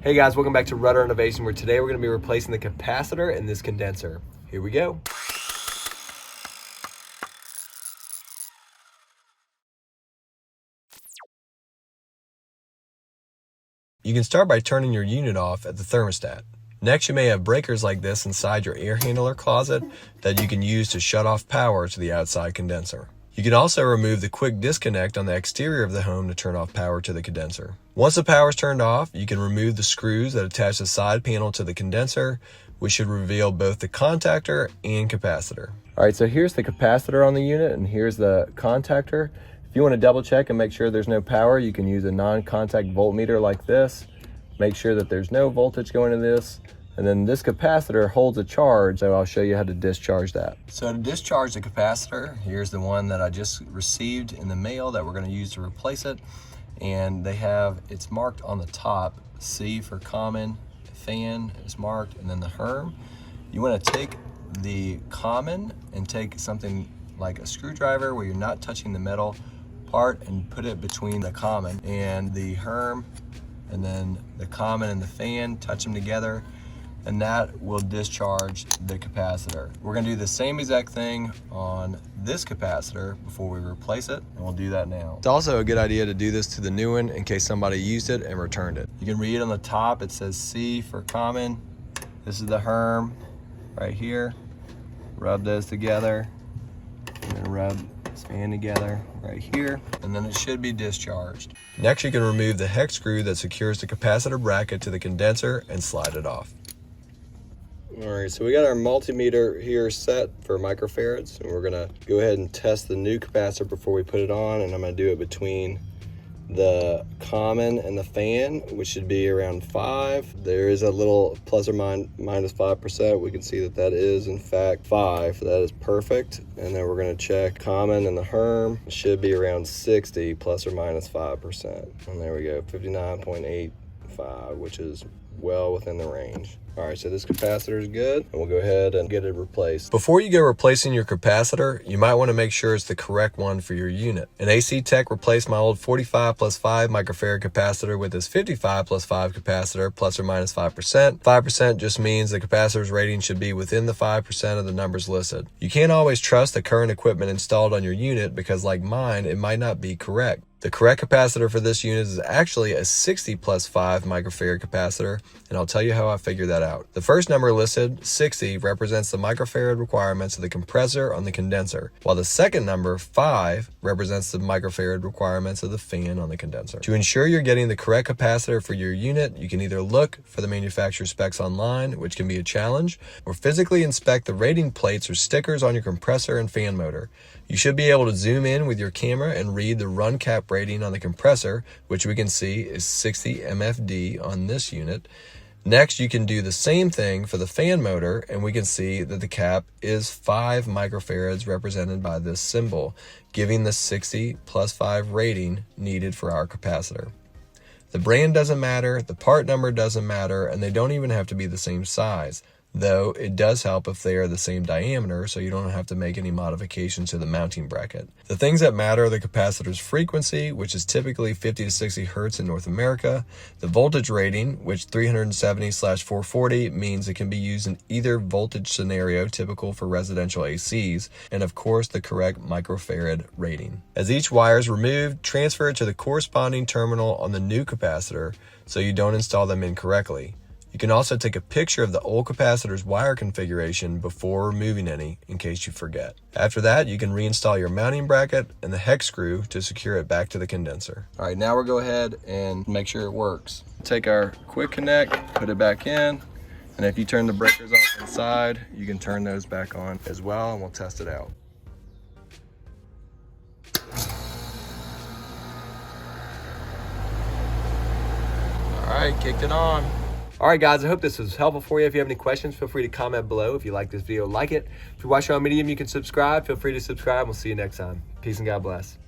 Hey guys, welcome back to Rudder Innovation, where today we're going to be replacing the capacitor in this condenser. Here we go. You can start by turning your unit off at the thermostat. Next, you may have breakers like this inside your air handler closet that you can use to shut off power to the outside condenser. You can also remove the quick disconnect on the exterior of the home to turn off power to the condenser. Once the power is turned off, you can remove the screws that attach the side panel to the condenser, which should reveal both the contactor and capacitor. All right, so here's the capacitor on the unit and here's the contactor. If you want to double check and make sure there's no power, you can use a non-contact voltmeter like this. Make sure that there's no voltage going to this. And then this capacitor holds a charge, so I'll show you how to discharge that. So to discharge the capacitor, here's the one that I just received in the mail that we're going to use to replace it. And it's marked on the top, C for common, fan is marked, and then the Herm. You want to take the common and take something like a screwdriver where you're not touching the metal part and put it between the common and the Herm, and then the common and the fan, touch them together, and that will discharge the capacitor. We're gonna do the same exact thing on this capacitor before we replace it, and we'll do that now. It's also a good idea to do this to the new one in case somebody used it and returned it. You can read on the top, it says C for common. This is the Herm right here. Rub those together, and then rub this fan together right here, and then it should be discharged. Next, you can remove the hex screw that secures the capacitor bracket to the condenser and slide it off. All right, so we got our multimeter here set for microfarads, and we're gonna go ahead and test the new capacitor before we put it on, and I'm gonna do it between the common and the fan, which should be around 5. There is a little plus or minus 5%. We can see that that is in fact 5. That is perfect. And then we're going to check common and the Herm. It should be around 60 plus or minus 5%. And there we go, 59.85, which is well within the range. All right, so this capacitor is good, and we'll go ahead and get it replaced. Before you go replacing your capacitor, you might want to make sure it's the correct one for your unit. An AC Tech replaced my old 45 plus 5 microfarad capacitor with this 55 plus 5 capacitor, plus or minus 5%. 5% just means the capacitor's rating should be within the 5% of the numbers listed. You can't always trust the current equipment installed on your unit because, like mine, it might not be correct. The correct capacitor for this unit is actually a 60 plus 5 microfarad capacitor, and I'll tell you how I figured that out. The first number listed, 60, represents the microfarad requirements of the compressor on the condenser, while the second number, 5, represents the microfarad requirements of the fan on the condenser. To ensure you're getting the correct capacitor for your unit, you can either look for the manufacturer specs online, which can be a challenge, or physically inspect the rating plates or stickers on your compressor and fan motor. You should be able to zoom in with your camera and read the run cap rating on the compressor, which we can see is 60 MFD on this unit. Next, you can do the same thing for the fan motor, and we can see that the cap is 5 microfarads represented by this symbol, giving the 60 plus 5 rating needed for our capacitor. The brand doesn't matter, the part number doesn't matter, and they don't even have to be the same size. Though it does help if they are the same diameter, so you don't have to make any modifications to the mounting bracket. The things that matter are the capacitor's frequency, which is typically 50 to 60 hertz in North America, the voltage rating, which 370/440 means it can be used in either voltage scenario typical for residential ACs, and of course the correct microfarad rating. As each wire is removed, transfer it to the corresponding terminal on the new capacitor so you don't install them incorrectly. You can also take a picture of the old capacitor's wire configuration before removing any in case you forget. After that, you can reinstall your mounting bracket and the hex screw to secure it back to the condenser. All right, now we'll go ahead and make sure it works. Take our quick connect, put it back in, and if you turn the breakers off inside, you can turn those back on as well, and we'll test it out. All right, kicked it on. All right, guys, I hope this was helpful for you. If you have any questions, feel free to comment below. If you like this video, like it. If you're watching on Medium, you can subscribe. Feel free to subscribe. We'll see you next time. Peace and God bless.